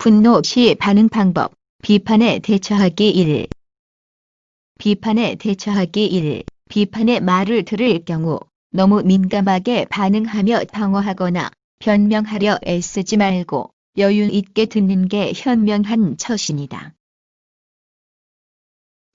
분노 시 반응 방법. 비판에 대처하기 1. 비판에 대처하기 1. 비판의 말을 들을 경우 너무 민감하게 반응하며 방어하거나 변명하려 애쓰지 말고 여유 있게 듣는 게 현명한 처신이다.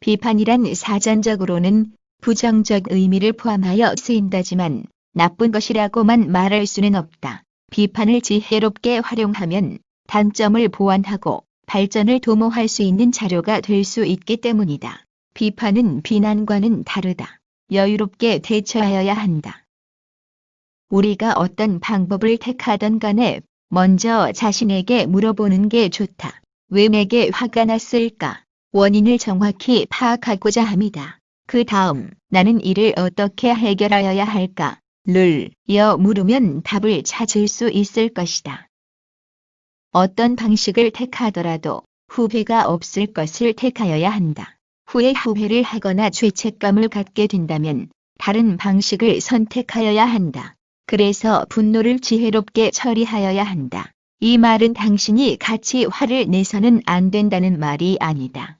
비판이란 사전적으로는 부정적 의미를 포함하여 쓰인다지만 나쁜 것이라고만 말할 수는 없다. 비판을 지혜롭게 활용하면 단점을 보완하고 발전을 도모할 수 있는 자료가 될 수 있기 때문이다. 비판은 비난과는 다르다. 여유롭게 대처하여야 한다. 우리가 어떤 방법을 택하든 간에 먼저 자신에게 물어보는 게 좋다. 왜 내게 화가 났을까? 원인을 정확히 파악하고자 합니다. 그 다음 나는 이를 어떻게 해결하여야 할까?를 물으면 답을 찾을 수 있을 것이다. 어떤 방식을 택하더라도 후회가 없을 것을 택하여야 한다. 후회를 하거나 죄책감을 갖게 된다면 다른 방식을 선택하여야 한다. 그래서 분노를 지혜롭게 처리하여야 한다. 이 말은 당신이 같이 화를 내서는 안 된다는 말이 아니다.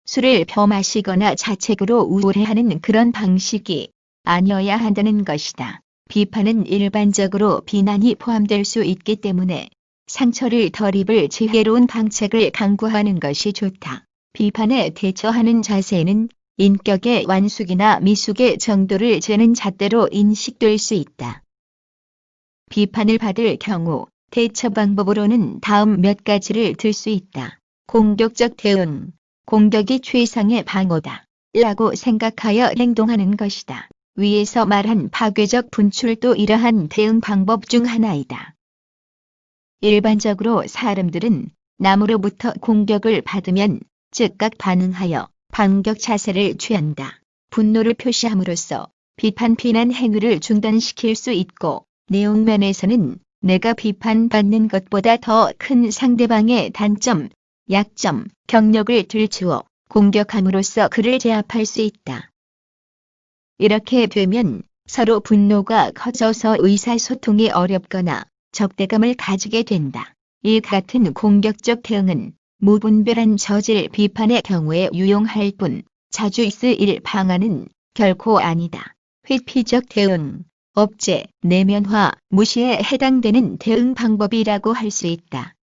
술을 범하시거나 자책으로 우울해하는 그런 방식이 아니어야 한다는 것이다. 비판은 일반적으로 비난이 포함될 수 있기 때문에 상처를 덜 입을 지혜로운 방책을 강구하는 것이 좋다. 비판에 대처하는 자세는 인격의 완숙이나 미숙의 정도를 재는 잣대로 인식될 수 있다. 비판을 받을 경우 대처 방법으로는 다음 몇 가지를 들 수 있다. 공격적 대응. 공격이 최상의 방어다. 라고 생각하여 행동하는 것이다. 위에서 말한 파괴적 분출도 이러한 대응 방법 중 하나이다. 일반적으로 사람들은 남으로부터 공격을 받으면 즉각 반응하여 반격 자세를 취한다. 분노를 표시함으로써 비난 행위를 중단시킬 수 있고 내용면에서는 내가 비판받는 것보다 더 큰 상대방의 단점, 약점, 경력을 들추어 공격함으로써 그를 제압할 수 있다. 이렇게 되면 서로 분노가 커져서 의사소통이 어렵거나 적대감을 가지게 된다. 이 같은 공격적 대응은 무분별한 저질 비판의 경우에 유용할 뿐 자주 쓰일 방안은 결코 아니다. 회피적 대응, 억제, 내면화, 무시에 해당되는 대응 방법이라고 할 수 있다.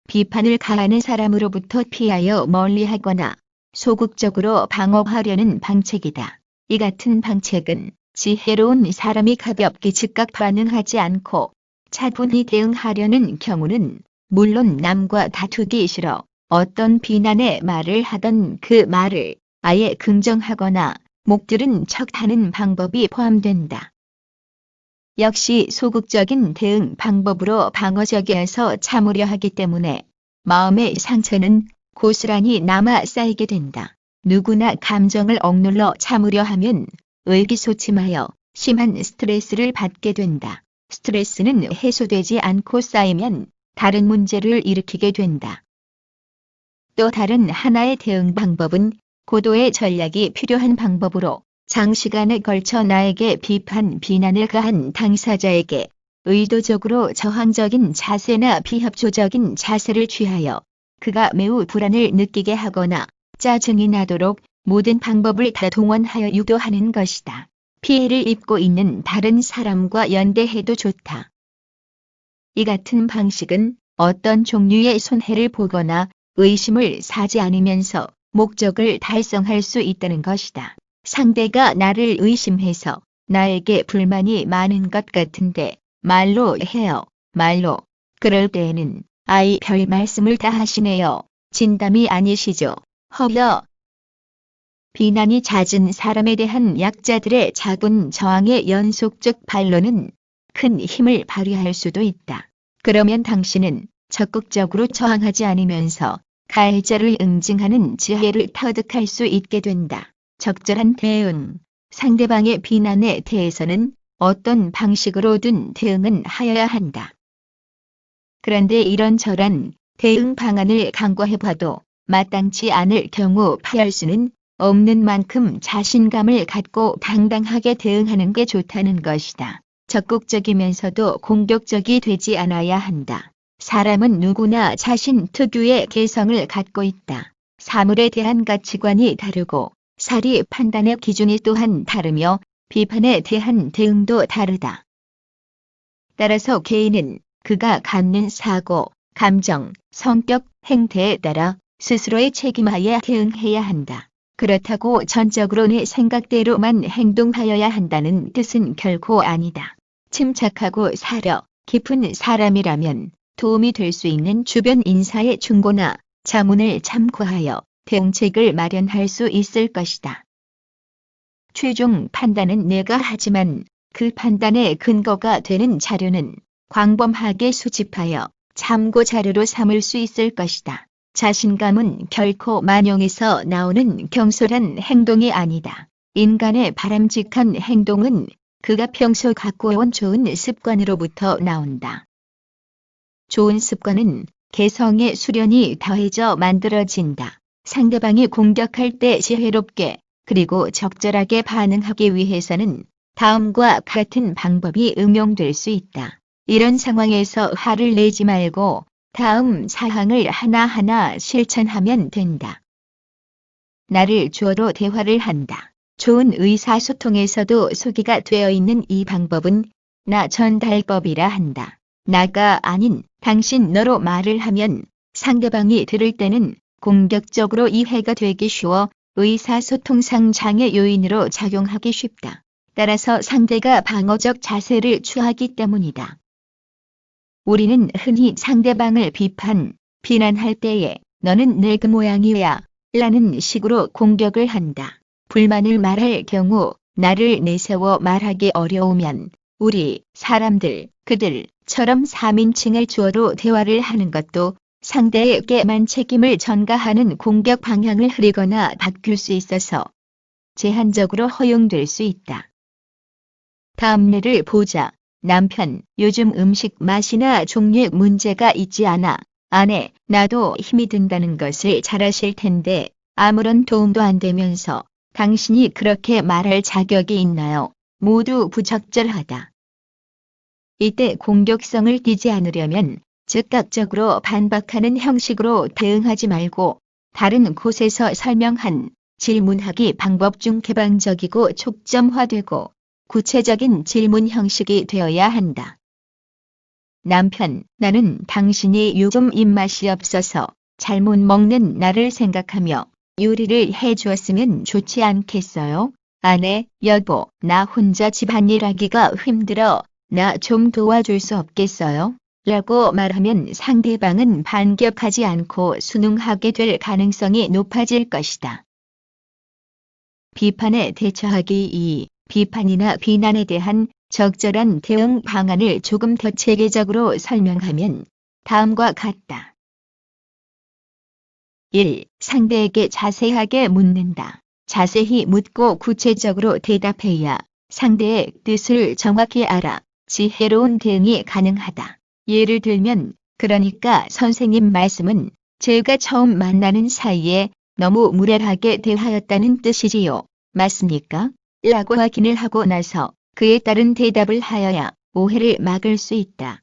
비판을 가하는 사람으로부터 피하여 멀리하거나 소극적으로 방어하려는 방책이다. 이 같은 방책은 지혜로운 사람이 가볍게 즉각 반응하지 않고 차분히 대응하려는 경우는 물론 남과 다투기 싫어 어떤 비난의 말을 하던 그 말을 아예 긍정하거나 목 들은 척하는 방법이 포함된다. 역시 소극적인 대응 방법으로 방어적이어서 참으려 하기 때문에 마음의 상처는 고스란히 남아 쌓이게 된다. 누구나 감정을 억눌러 참으려 하면 의기소침하여 심한 스트레스를 받게 된다. 스트레스는 해소되지 않고 쌓이면 다른 문제를 일으키게 된다. 또 다른 하나의 대응 방법은 고도의 전략이 필요한 방법으로 장시간에 걸쳐 나에게 비난을 가한 당사자에게 의도적으로 저항적인 자세나 비협조적인 자세를 취하여 그가 매우 불안을 느끼게 하거나 짜증이 나도록 모든 방법을 다 동원하여 유도하는 것이다. 피해를 입고 있는 다른 사람과 연대해도 좋다. 이 같은 방식은 어떤 종류의 손해를 보거나 의심을 사지 않으면서 목적을 달성할 수 있다는 것이다. 상대가 나를 의심해서 나에게 불만이 많은 것 같은데 말로 해요. 말로. 그럴 때에는 아이 별 말씀을 다 하시네요. 진담이 아니시죠. 허여. 비난이 잦은 사람에 대한 약자들의 작은 저항의 연속적 반론은 큰 힘을 발휘할 수도 있다. 그러면 당신은 적극적으로 저항하지 않으면서 가해자를 응징하는 지혜를 터득할 수 있게 된다. 적절한 대응. 상대방의 비난에 대해서는 어떤 방식으로든 대응은 하여야 한다. 그런데 이런저런 대응 방안을 강구해봐도 마땅치 않을 경우 피할 수는 없는 만큼 자신감을 갖고 당당하게 대응하는 게 좋다는 것이다. 적극적이면서도 공격적이 되지 않아야 한다. 사람은 누구나 자신 특유의 개성을 갖고 있다. 사물에 대한 가치관이 다르고 사리 판단의 기준이 또한 다르며 비판에 대한 대응도 다르다. 따라서 개인은 그가 갖는 사고, 감정, 성격, 행태에 따라 스스로의 책임하에 대응해야 한다. 그렇다고 전적으로 내 생각대로만 행동하여야 한다는 뜻은 결코 아니다. 침착하고 사려 깊은 사람이라면 도움이 될 수 있는 주변 인사의 충고나 자문을 참고하여 대응책을 마련할 수 있을 것이다. 최종 판단은 내가 하지만 그 판단의 근거가 되는 자료는 광범하게 수집하여 참고 자료로 삼을 수 있을 것이다. 자신감은 결코 만용에서 나오는 경솔한 행동이 아니다. 인간의 바람직한 행동은 그가 평소 갖고 온 좋은 습관으로부터 나온다. 좋은 습관은 개성의 수련이 더해져 만들어진다. 상대방이 공격할 때 지혜롭게 그리고 적절하게 반응하기 위해서는 다음과 같은 방법이 응용될 수 있다. 이런 상황에서 화를 내지 말고 다음 사항을 하나하나 실천하면 된다. 나를 주어로 대화를 한다. 좋은 의사소통에서도 소개가 되어 있는 이 방법은 나 전달법이라 한다. 나가 아닌 당신 너로 말을 하면 상대방이 들을 때는 공격적으로 이해가 되기 쉬워 의사소통상 장애 요인으로 작용하기 쉽다. 따라서 상대가 방어적 자세를 취하기 때문이다. 우리는 흔히 상대방을 비난할 때에 너는 내 그 모양이야 라는 식으로 공격을 한다. 불만을 말할 경우 나를 내세워 말하기 어려우면 우리, 사람들, 그들처럼 3인칭을 주어로 대화를 하는 것도 상대에게만 책임을 전가하는 공격 방향을 흐리거나 바꿀 수 있어서 제한적으로 허용될 수 있다. 다음 예를 보자. 남편, 요즘 음식 맛이나 종류에 문제가 있지 않아. 아내, 나도 힘이 든다는 것을 잘 아실 텐데 아무런 도움도 안 되면서 당신이 그렇게 말할 자격이 있나요? 모두 부적절하다. 이때 공격성을 띠지 않으려면 즉각적으로 반박하는 형식으로 대응하지 말고 다른 곳에서 설명한 질문하기 방법 중 개방적이고 촉점화되고 구체적인 질문 형식이 되어야 한다. 남편, 나는 당신이 요즘 입맛이 없어서 잘못 먹는 나를 생각하며 요리를 해주었으면 좋지 않겠어요? 아내, 여보, 나 혼자 집안일 하기가 힘들어. 나 좀 도와줄 수 없겠어요? 라고 말하면 상대방은 반격하지 않고 순응하게 될 가능성이 높아질 것이다. 비판에 대처하기 2. 비판이나 비난에 대한 적절한 대응 방안을 조금 더 체계적으로 설명하면 다음과 같다. 1. 상대에게 자세하게 묻는다. 자세히 묻고 구체적으로 대답해야 상대의 뜻을 정확히 알아 지혜로운 대응이 가능하다. 예를 들면, 그러니까 선생님 말씀은 제가 처음 만나는 사이에 너무 무례하게 대하였다는 뜻이지요. 맞습니까? 라고 확인을 하고 나서 그에 따른 대답을 하여야 오해를 막을 수 있다.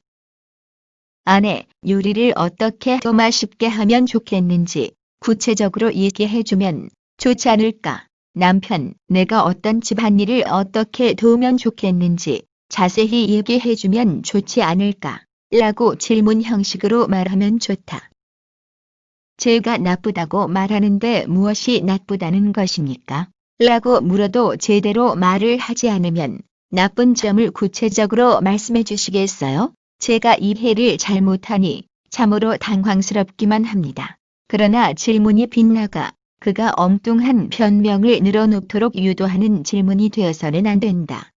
아내, 요리를 어떻게 더 맛있게 하면 좋겠는지 구체적으로 얘기해주면 좋지 않을까? 남편, 내가 어떤 집안일을 어떻게 도우면 좋겠는지 자세히 얘기해주면 좋지 않을까? 라고 질문 형식으로 말하면 좋다. 제가 나쁘다고 말하는데 무엇이 나쁘다는 것입니까? 라고 물어도 제대로 말을 하지 않으면 나쁜 점을 구체적으로 말씀해 주시겠어요? 제가 이해를 잘못하니 참으로 당황스럽기만 합니다. 그러나 질문이 빗나가 그가 엉뚱한 변명을 늘어놓도록 유도하는 질문이 되어서는 안 된다.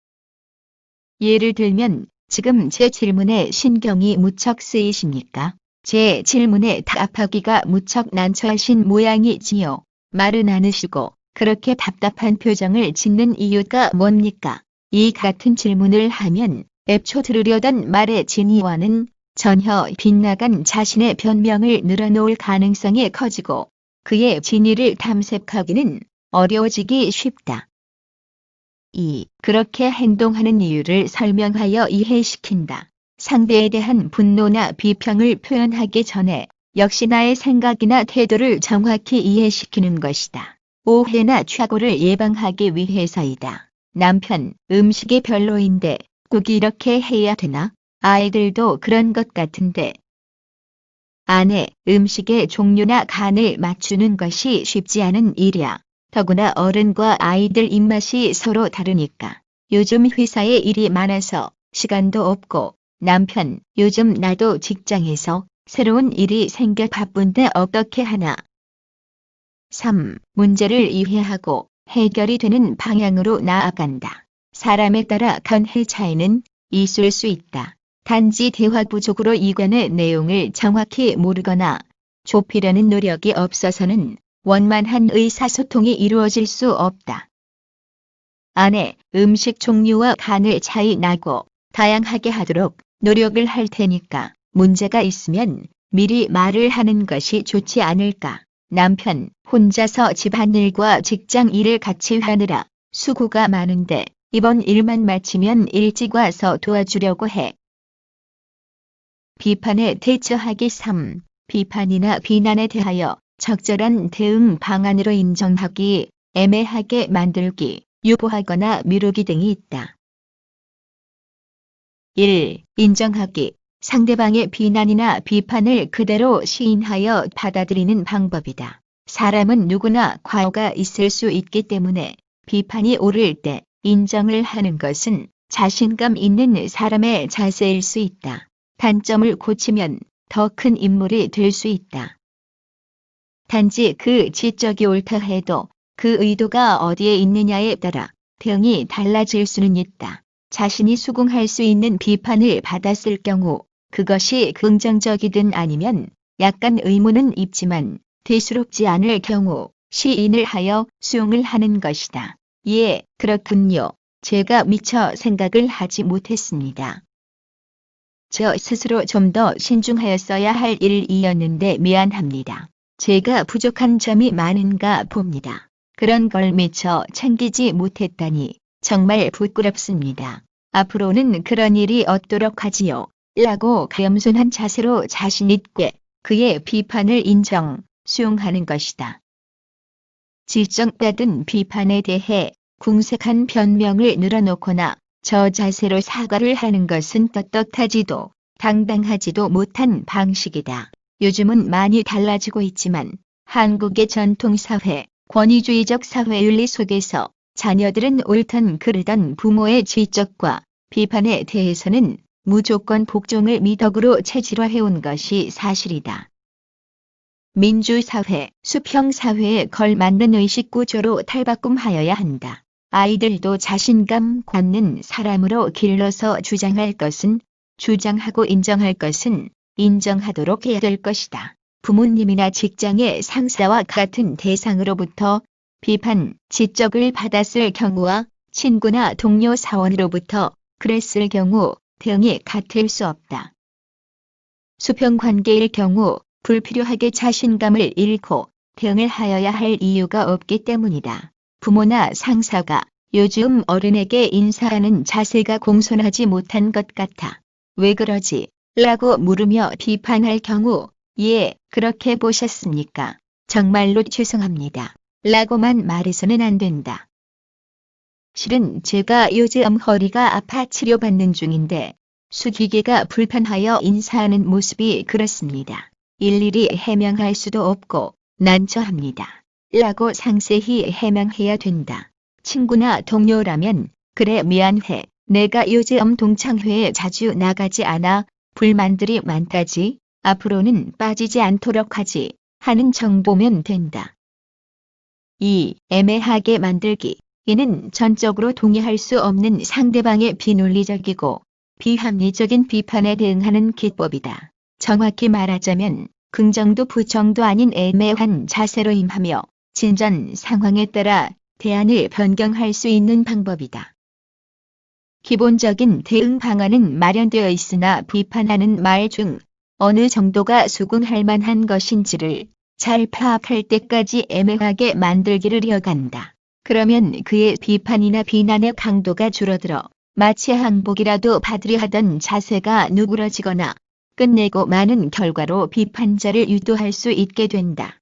예를 들면 지금 제 질문에 신경이 무척 쓰이십니까? 제 질문에 답하기가 무척 난처하신 모양이지요. 말은 않으시고 그렇게 답답한 표정을 짓는 이유가 뭡니까? 이 같은 질문을 하면 애초 들으려던 말의 진위와는 전혀 빗나간 자신의 변명을 늘어놓을 가능성이 커지고 그의 진위를 탐색하기는 어려워지기 쉽다. 2. 그렇게 행동하는 이유를 설명하여 이해시킨다. 상대에 대한 분노나 비평을 표현하기 전에 역시 나의 생각이나 태도를 정확히 이해시키는 것이다. 오해나 착오를 예방하기 위해서이다. 남편, 음식이 별로인데 꼭 이렇게 해야 되나? 아이들도 그런 것 같은데. 아내, 음식의 종류나 간을 맞추는 것이 쉽지 않은 일이야. 더구나 어른과 아이들 입맛이 서로 다르니까. 요즘 회사에 일이 많아서 시간도 없고, 남편, 요즘 나도 직장에서 새로운 일이 생겨 바쁜데 어떻게 하나. 3. 문제를 이해하고 해결이 되는 방향으로 나아간다. 사람에 따라 견해 차이는 있을 수 있다. 단지 대화 부족으로 이견의 내용을 정확히 모르거나 좁히려는 노력이 없어서는 원만한 의사소통이 이루어질 수 없다. 아내, 음식 종류와 간을 차이 나고 다양하게 하도록 노력을 할 테니까 문제가 있으면 미리 말을 하는 것이 좋지 않을까. 남편, 혼자서 집안일과 직장 일을 같이 하느라 수고가 많은데 이번 일만 마치면 일찍 와서 도와주려고 해. 비판에 대처하기. 3. 비판이나 비난에 대하여 적절한 대응 방안으로 인정하기, 애매하게 만들기, 유보하거나 미루기 등이 있다. 1. 인정하기. 상대방의 비난이나 비판을 그대로 시인하여 받아들이는 방법이다. 사람은 누구나 과오가 있을 수 있기 때문에 비판이 옳을 때 인정을 하는 것은 자신감 있는 사람의 자세일 수 있다. 단점을 고치면 더 큰 인물이 될 수 있다. 단지 그 지적이 옳다 해도 그 의도가 어디에 있느냐에 따라 대응이 달라질 수는 있다. 자신이 수긍할 수 있는 비판을 받았을 경우 그것이 긍정적이든 아니면 약간 의문은 있지만 대수롭지 않을 경우 시인을 하여 수용을 하는 것이다. 예, 그렇군요. 제가 미처 생각을 하지 못했습니다. 저 스스로 좀 더 신중하였어야 할 일이었는데 미안합니다. 제가 부족한 점이 많은가 봅니다. 그런 걸 미처 챙기지 못했다니 정말 부끄럽습니다. 앞으로는 그런 일이 없도록 하지요. 라고 겸손한 자세로 자신있게 그의 비판을 인정, 수용하는 것이다. 지적받은 비판에 대해 궁색한 변명을 늘어놓거나 저 자세로 사과를 하는 것은 떳떳하지도 당당하지도 못한 방식이다. 요즘은 많이 달라지고 있지만 한국의 전통사회, 권위주의적 사회윤리 속에서 자녀들은 옳든 그르던 부모의 지적과 비판에 대해서는 무조건 복종을 미덕으로 체질화해온 것이 사실이다. 민주사회, 수평사회에 걸맞는 의식구조로 탈바꿈하여야 한다. 아이들도 자신감 갖는 사람으로 길러서 주장할 것은 주장하고 인정할 것은 인정하도록 해야 될 것이다. 부모님이나 직장의 상사와 같은 대상으로부터 비판, 지적을 받았을 경우와 친구나 동료 사원으로부터 그랬을 경우 대응이 같을 수 없다. 수평관계일 경우 불필요하게 자신감을 잃고 대응을 하여야 할 이유가 없기 때문이다. 부모나 상사가 요즘 어른에게 인사하는 자세가 공손하지 못한 것 같아. 왜 그러지? 라고 물으며 비판할 경우 예, 그렇게 보셨습니까? 정말로 죄송합니다. 라고만 말해서는 안 된다. 실은 제가 요즘 허리가 아파 치료받는 중인데 숙이기가 불편하여 인사하는 모습이 그렇습니다. 일일이 해명할 수도 없고 난처합니다. 라고 상세히 해명해야 된다. 친구나 동료라면 그래 미안해. 내가 요즘 동창회에 자주 나가지 않아 불만들이 많다지. 앞으로는 빠지지 않도록 하지 하는 정보면 된다. 2. 애매하게 만들기. 이는 전적으로 동의할 수 없는 상대방의 비논리적이고 비합리적인 비판에 대응하는 기법이다. 정확히 말하자면 긍정도 부정도 아닌 애매한 자세로 임하며 진전 상황에 따라 대안을 변경할 수 있는 방법이다. 기본적인 대응 방안은 마련되어 있으나 비판하는 말 중 어느 정도가 수긍할 만한 것인지를 잘 파악할 때까지 애매하게 만들기를 이어간다. 그러면 그의 비판이나 비난의 강도가 줄어들어 마치 항복이라도 받으려 하던 자세가 누그러지거나 끝내고 마는 결과로 비판자를 유도할 수 있게 된다.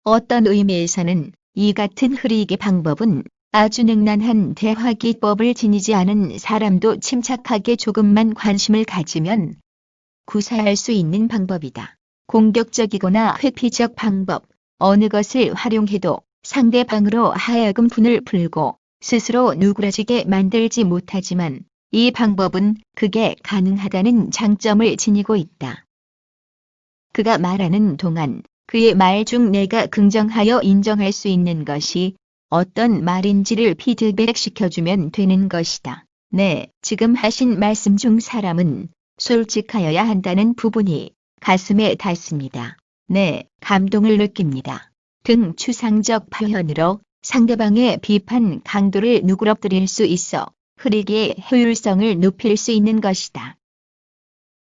어떤 의미에서는 이 같은 흐리기 방법은 아주 능란한 대화 기법을 지니지 않은 사람도 침착하게 조금만 관심을 가지면 구사할 수 있는 방법이다. 공격적이거나 회피적 방법, 어느 것을 활용해도 상대방으로 하여금 분을 풀고 스스로 누그러지게 만들지 못하지만 이 방법은 그게 가능하다는 장점을 지니고 있다. 그가 말하는 동안 그의 말 중 내가 긍정하여 인정할 수 있는 것이 어떤 말인지를 피드백 시켜주면 되는 것이다. 네, 지금 하신 말씀 중 사람은 솔직하여야 한다는 부분이 가슴에 닿습니다. 네, 감동을 느낍니다. 등 추상적 표현으로 상대방의 비판 강도를 누그러뜨릴 수 있어 흐리기의 효율성을 높일 수 있는 것이다.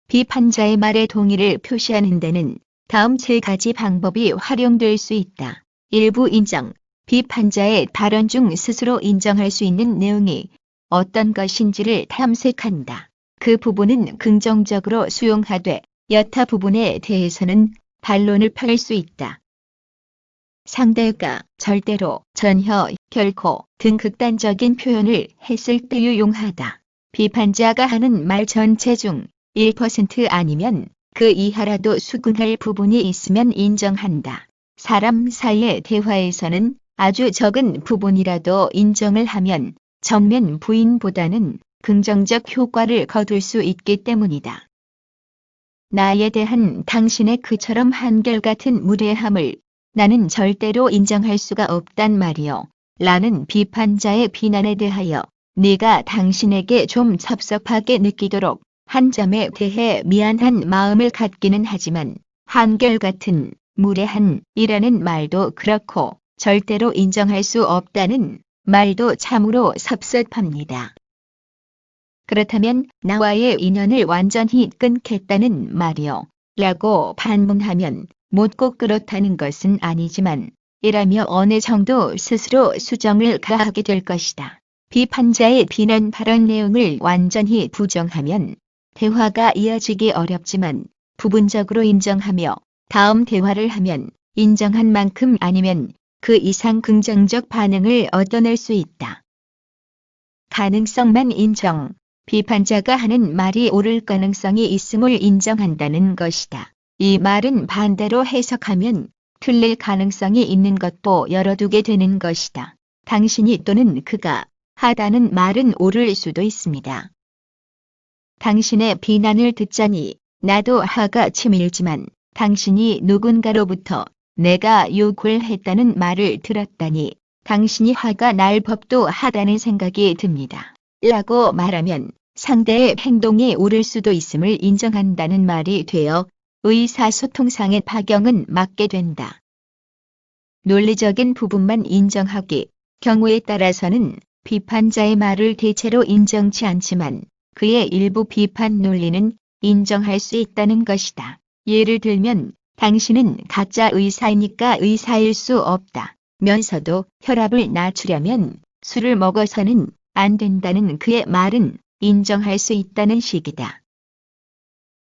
비판자의 말에 동의를 표시하는 데는 다음 세 가지 방법이 활용될 수 있다. 일부 인정. 비판자의 발언 중 스스로 인정할 수 있는 내용이 어떤 것인지를 탐색한다. 그 부분은 긍정적으로 수용하되 여타 부분에 대해서는 반론을 펼 수 있다. 상대가 절대로, 전혀, 결코 등 극단적인 표현을 했을 때 유용하다. 비판자가 하는 말 전체 중 1% 아니면 그 이하라도 수긍할 부분이 있으면 인정한다. 사람 사이의 대화에서는 아주 적은 부분이라도 인정을 하면 정면 부인보다는 긍정적 효과를 거둘 수 있기 때문이다. 나에 대한 당신의 그처럼 한결같은 무례함을 나는 절대로 인정할 수가 없단 말이요. 라는 비판자의 비난에 대하여 네가 당신에게 좀 섭섭하게 느끼도록 한 점에 대해 미안한 마음을 갖기는 하지만 한결같은 무례한이라는 말도 그렇고 절대로 인정할 수 없다는 말도 참으로 섭섭합니다. 그렇다면 나와의 인연을 완전히 끊겠다는 말이요. 라고 반문하면 못 꼭 그렇다는 것은 아니지만 이라며 어느 정도 스스로 수정을 가하게 될 것이다. 비판자의 비난 발언 내용을 완전히 부정하면 대화가 이어지기 어렵지만 부분적으로 인정하며 다음 대화를 하면 인정한 만큼 아니면 그 이상 긍정적 반응을 얻어낼 수 있다. 가능성만 인정. 비판자가 하는 말이 옳을 가능성이 있음을 인정한다는 것이다. 이 말은 반대로 해석하면 틀릴 가능성이 있는 것도 열어두게 되는 것이다. 당신이 또는 그가 하다는 말은 옳을 수도 있습니다. 당신의 비난을 듣자니 나도 화가 치밀지만 당신이 누군가로부터 내가 욕을 했다는 말을 들었다니 당신이 화가 날 법도 하다는 생각이 듭니다. 라고 말하면 상대의 행동이 옳을 수도 있음을 인정한다는 말이 되어 의사소통상의 파경은 막게 된다. 논리적인 부분만 인정하기, 경우에 따라서는 비판자의 말을 대체로 인정치 않지만 그의 일부 비판 논리는 인정할 수 있다는 것이다. 예를 들면 당신은 가짜 의사이니까 의사일 수 없다. 면서도 혈압을 낮추려면 술을 먹어서는 안 된다는 그의 말은 인정할 수 있다는 식이다.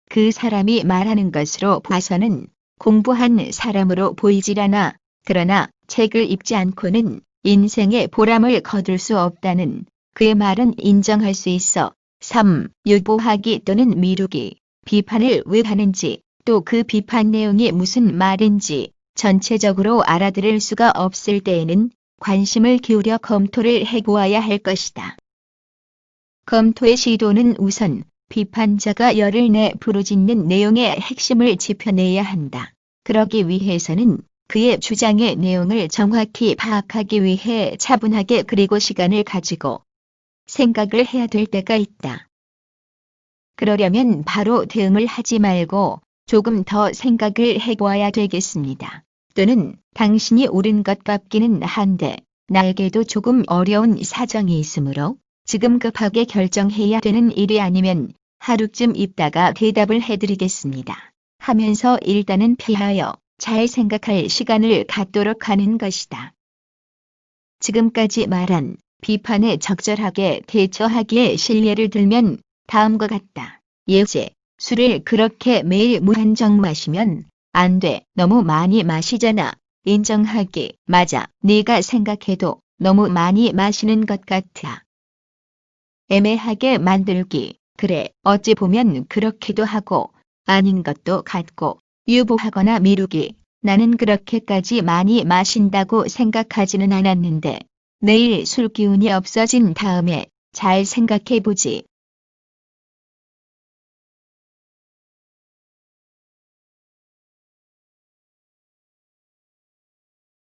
그 사람이 말하는 것으로 봐서는 공부한 사람으로 보이질 않아. 그러나 책을 읽지 않고는 인생의 보람을 거둘 수 없다는 그의 말은 인정할 수 있어. 3. 유보하기 또는 미루기. 비판을 왜 하는지 또 그 비판 내용이 무슨 말인지 전체적으로 알아들을 수가 없을 때에는 관심을 기울여 검토를 해보아야 할 것이다. 검토의 시도는 우선 비판자가 열을 내 부르짖는 내용의 핵심을 짚어내야 한다. 그러기 위해서는 그의 주장의 내용을 정확히 파악하기 위해 차분하게 그리고 시간을 가지고 생각을 해야 될 때가 있다. 그러려면 바로 대응을 하지 말고 조금 더 생각을 해보아야 되겠습니다. 또는 당신이 옳은 것 같기는 한데 나에게도 조금 어려운 사정이 있으므로 지금 급하게 결정해야 되는 일이 아니면 하루쯤 있다가 대답을 해드리겠습니다. 하면서 일단은 피하여 잘 생각할 시간을 갖도록 하는 것이다. 지금까지 말한 비판에 적절하게 대처하기에 신뢰를 들면 다음과 같다. 예제, 술을 그렇게 매일 무한정 마시면 안 돼. 너무 많이 마시잖아. 인정하기, 맞아. 네가 생각해도 너무 많이 마시는 것 같아. 애매하게 만들기, 그래. 어찌 보면 그렇기도 하고 아닌 것도 같고. 유보하거나 미루기, 나는 그렇게까지 많이 마신다고 생각하지는 않았는데 내일 술 기운이 없어진 다음에 잘 생각해보지.